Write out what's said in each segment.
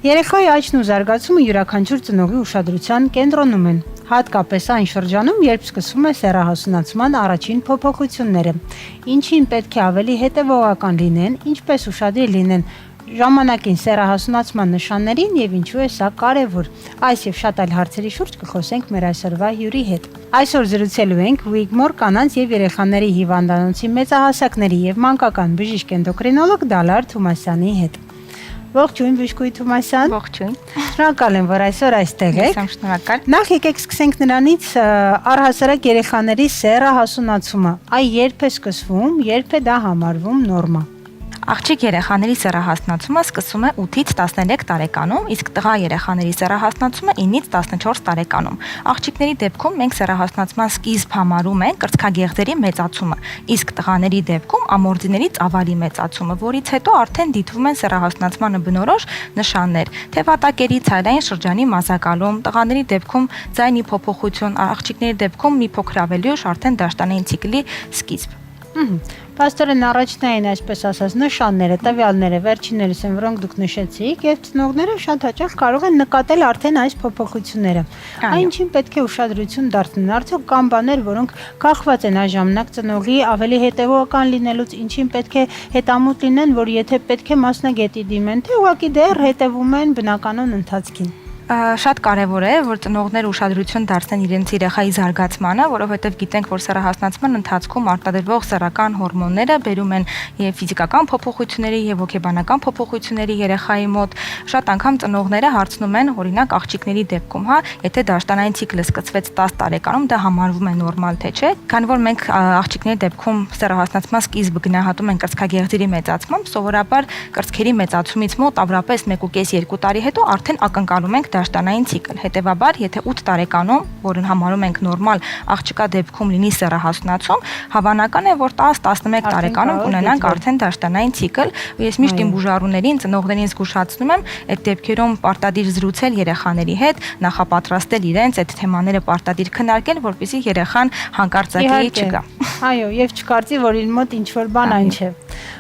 Երեխայի աճն ու զարգացումը յուրաքանչյուր ծնողի ուշադրության կենտրոնում են, հատկապես այն շրջանում, երբ սկսվում է սեռահասունացման առաջին փոփոխությունները, ինչին պետք է ավելի հետևողական լինեն, ինչպես ուշադիր լինեն ժամանակին սեռահասունացման նշաններին եւ ինչու է սա կարեւոր։ Այս եւ շատ այլ հարցերի շուրջ կխոսենք մեր այսօրվա հյուրի հետ։ Այսօր զրուցելու ենք Wigmore կանանց եւ երեխաների հիվանդանոցի մեծահասակների եւ մանկական բժիշկ էնդոկրինոլոգ Դալար Թումասյանի հետ։ Ողջույն Բժշկուհի Թումասյան։ Ողջույն։ Շնորհակալ եմ, որ այսօր այստեղ եք։ Շնորհակալ։ Նախ եկեք սկսենք նրանից առհասարակ երեխաների սեռահասունացումը։ Այ երբ է սկսվում, երբ է դա համարվում նորմա։ Աղջիկ երեխաների սեռահասնացումը սկսվում է 8-ից 13 տարեկանում, իսկ տղա երեխաների սեռահասնացումը 9-ից 14 տարեկանում։ Աղջիկների դեպքում մենք սեռահասնացման սկիզբ համարում ենք կրծքագեղձերի մեծացումը, իսկ տղաների դեպքում ամորձիների ծավալի մեծացումը, որից հետո արդեն դիտվում են սեռահասնացմանը բնորոշ նշաններ, թե վատակերի ցայլային շրջանի մասակալում, տղաների դեպքում ձայնի փոփոխություն, աղջիկների դեպքում մի փոքր ավելի ուշ արդեն դաշտանային ցիկլի սկիզբ։ Պաստորեն առաջնային, այսպես ասած, նշանները, տվյալները, վերջիններս են, որոնք դուք նշեցիք, եւ ծնողները շատ հաճախ կարող են նկատել արդեն այս փոփոխությունները։ Այնինչին պետք է ուշադրություն դարձնել։ Արդյոք կան բաներ, որոնք կախված են այս ժամանակ ծնողի ավելի հետևողական լինելուց, ինչին պետք է հետամուտ լինեն, որ եթե պետք է մասնագետի դիմեն, թե ուղղակի դեռ հետևում են բնականon ընթացքին։ Շատ կարևոր է, որ ծնողները ուշադրություն դարձնեն իրենց երեխայի զարգացմանը, որովհետև գիտենք, որ սեռահասնացման ընթացքում արտադրվող սեռական հորմոնները բերում են եւ ֆիզիկական փոփոխությունների եւ հոգեբանական փոփոխությունների երեխայի մոտ։ Շատ անգամ ծնողները հարցնում են, օրինակ աղջիկների դեպքում, եթե դաշտանային ցիկլը սկսվեց 10 տարեկանում, դա համարվում է նորմալ թե չէ։ Քանի որ մենք աղջիկների դեպքում սեռահասնացման սկիզբը գնահատում ենք կրծքագեղձերի մեծացմամբ, սովորաբար կրծքերի մեծացումից մոտ ավրապես 1.5-2 տարի հետո արդեն ակնկալում ենք դաշտանային ցիկլ։ Հետևաբար, եթե 8 տարեկանում, որն համարում ենք նորմալ, աղջկա դեպքում լինի սեռահասունացում, հավանական է, որ 10-11 տարեկանում կունենանք արդեն դաշտանային ցիկլ։ Ես միշտ իմ բուժառուներին, ծնողներին զգուշացնում եմ այդ դեպքերում պարտադիր զրուցել երեխաների հետ, նախապատրաստել իրենց այդ թեմաները պարտադիր քննարկել, որպեսզի երեխան հանկարծակի չգա։ Այո, եւ չկարծի, որ իր մոտ ինչ որ բան այն չէ։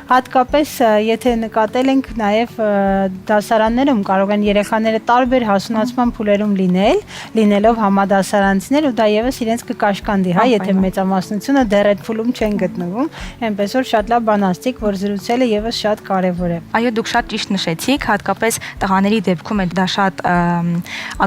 Հատկապես եթե նկատել ենք նաև դասարաններում կարող են երեխաները տարբեր հասունացման փուլերում լինելով համադասարանցիներ ու դա եւս իրենց կկաշկանդի, եթե մեծամասնությունը դեռ այդ փուլում չեն գտնվում, այնպես որ շատ լավ բան ասցիք, որ զրուցելը եւս շատ կարեւոր է։ Այո, դուք շատ ճիշտ նշեցիք, հատկապես տղաների դեպքում է դա շատ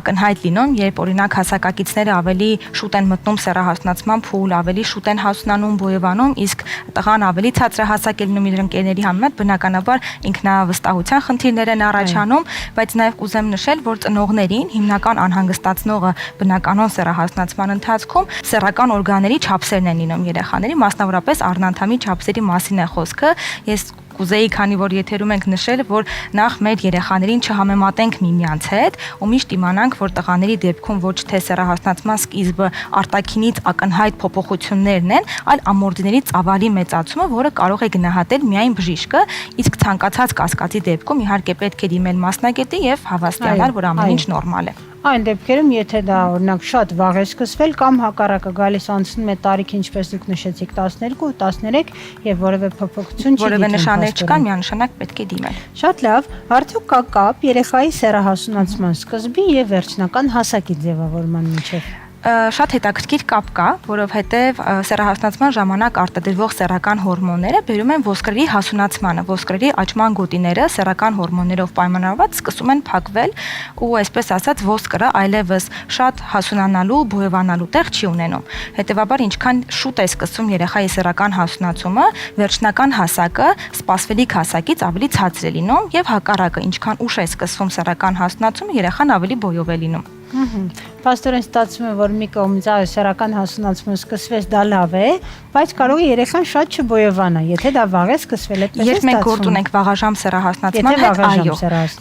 ակնհայտ լինում, երբ օրինակ հասակակիցները ավելի շուտ են մտնում սեռահասունացման փուլ, ավելի շուտ են հասունանում, բոյովանում, իսկ տղան ավելի ցածրահասակ է լինում իր ընկերների համեմատ, բնականաբար ինքնավստահության խնդիրներ են առաջանում, բայց նաև կուզեմ նշել, որ ծնողներին հիմնական անհանգստացնողը բնականon սեռահասնացման ընթացքում սեռական օրգանների չափսերն են լինում երեխաների, մասնավորապես առնանդամի չափսերի մասին է խոսքը։ Ես կուզեի, քանի որ եթերում ենք նշել, որ նախ մեր երեխաներին չհամեմատենք միմյանց հետ ու միշտ իմանանք, որ տղաների դեպքում ոչ թե սեռահասնացման սկիզբը արտաքինից ակնհայտ փոփոխություններն են, այլ ամորձիների ծավալի մեծացումը, որը կարող է գնահատել միայն բժիշկը, իսկ ցանկացած կասկածի դեպքում իհարկե պետք է դիմել մասնագետի եւ հավաստիանալ, որ ամեն ինչ նորմալ է։ Այն դեպքերում, եթե դա օրինակ շատ վաղ է սկսվել կամ հակառակը գալիս անցնում է տարիք, ինչպես դուք նշեցիք 12, 13 եւ որևէ փոփոխություն չի, որևէ նշաններ չկան, միանշանակ պետք է դիմել։ Շատ լավ, արդյոք կա կապ երեխայի սեռահասունացման սկզբի եւ վերջնական հասակի ձևավորման միջեւ։ Շատ հետաքրքիր կապ կա, որովհետև սեռահասնացման ժամանակ արտադրվող սեռական հորմոնները բերում են ոսկրերի հասունացմանը, ոսկրերի աճման գոտիները սեռական հորմոններով պայմանավորված սկսում են փակվել ու այսպես ասած ոսկրը այլևս շատ հասունանալու, բոյովանալու տեղ չի ունենում։ Հետևաբար ինչքան շուտ է սկսվում երեխայի սեռական հասունացումը, վերջնական հասակը սպասվելիք հասակից ավելի ցածր է լինում եւ հակառակը, ինչքան ուշ է սկսվում սեռական հասունացումը, երեխան ավելի բոյով է լինում։ Պաստորեն ստացվում է, որ մի կողմից սեռական հասունացումը սկսվեց, դա լավ է, բայց կարող է երեխան շատ չբոյովանա, եթե դա վաղ է սկսվել, այդպես է ստացվում։ Երբ մենք գործ ունենք վաղաժամ սեռահասնացման հետ, այո,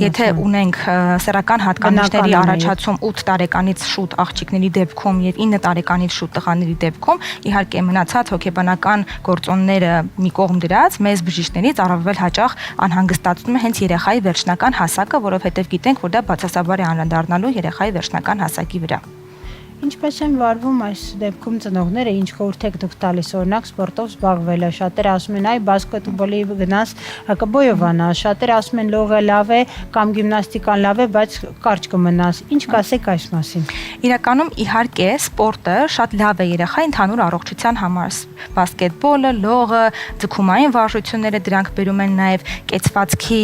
եթե ունենք սեռական հատկանիշների առաջացում 8 տարեկանից շուտ աղջիկների դեպքում եւ 9 տարեկանից շուտ տղաների դեպքում, իհարկե մնացած հոգեբանական գործոնները մի կողմ դրած, մեզ բժիշկներից առավել հաճախ անհանգստացնում է հենց երեխայի վերջնական հասակը, որովհետեւ գիտենք, որ դա բացասաբար է անդրադառնալու երեխայի վերջնական հասակի վրա։ Ինչպես են վարվում այս դեպքում ծնողները, ինչ խորհուրդ եք դուք տալիս, օրինակ սպորտով զբաղվելը, շատերը ասում են, այ բասկետբոլի գնաս կբոյովանա, շատերը ասում են լողը լավ է կամ գիմնաստիկան լավ է, բայց կարճ կմնաս։ Ինչ կասեք այս մասին։ Իրականում իհարկե սպորտը շատ լավ է երեխայի ընդհանուր առողջության համար։ Բասկետբոլը, լողը, ձգումային վարժությունները դրանք բերում են նաև կեցվածքի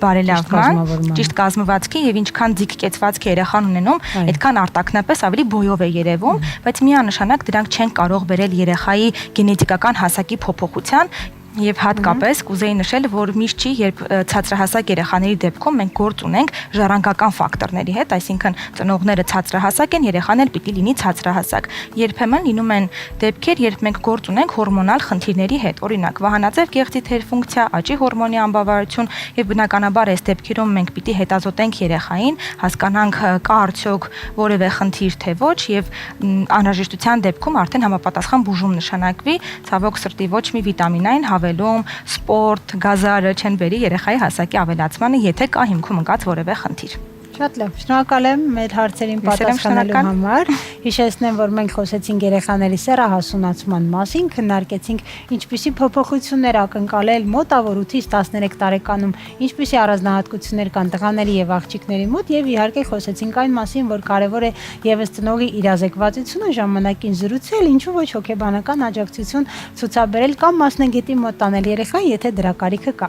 բարելավման, ճիշտ կազմվածքի եւ ինչքան ձիգ կեցվածք երեխան ունենում, այդքան արտակնապես ավելի բոյով է երևում, բայց միանշանակ դրանք չեն կարող բերել երեխայի գենետիկական հասակի փոփոխության Եվ հատկապես կուզեի նշել, որ միշտ չի, երբ ցածրահասակ երեխաների դեպքում մենք գործ ունենք ժառանգական ֆակտորների հետ, այսինքն ծնողները ցածրահասակ են, երեխան էլ պիտի լինի ցածրահասակ։ Երբեմն լինում են դեպքեր, երբ մենք գործ ունենք հորմոնալ խնդիրների հետ, օրինակ վահանաձև գեղձի թերֆունկցիա, աճի հորմոնի անբավարարություն եւ բնականաբար այս դեպքերում մենք պիտի հետազոտենք երեխային, հասկանանք կա արդյոք որևէ խնդիր թե ոչ եւ անհրաժեշտության դեպքում արդեն համապատասխան բուժում նշանակվի, ցավոք սրտի ոչ մի վիտամինային հավելում, սպորտ, գազարը չեն բերի երեխայի հասակի ավելացմանը, եթե կա հիմքում ընկած որևէ խնդիր։ Շատ լավ, շնորհակալ եմ մեր հարցերին պատասխանելու համար։ Հիշեցնեմ, որ մենք խոսեցինք երեխաների սեռահասունացման մասին, քննարկեցինք ինչպիսի փոփոխություններ ակնկալել մոտավոր 8-ից 13 տարեկանում, ինչպիսի առանձնահատկություններ կան տղաների եւ աղջիկների մոտ եւ իհարկե խոսեցինք այն մասին, որ կարեւոր է եւս ծնողի իրազեկվածությունը ժամանակին զրուցել, ինչու ոչ հոգեբանական աջակցություն ցուցաբերել կամ մասնագետի մոտ տանել երեխան, եթե դրա կարիքը կա։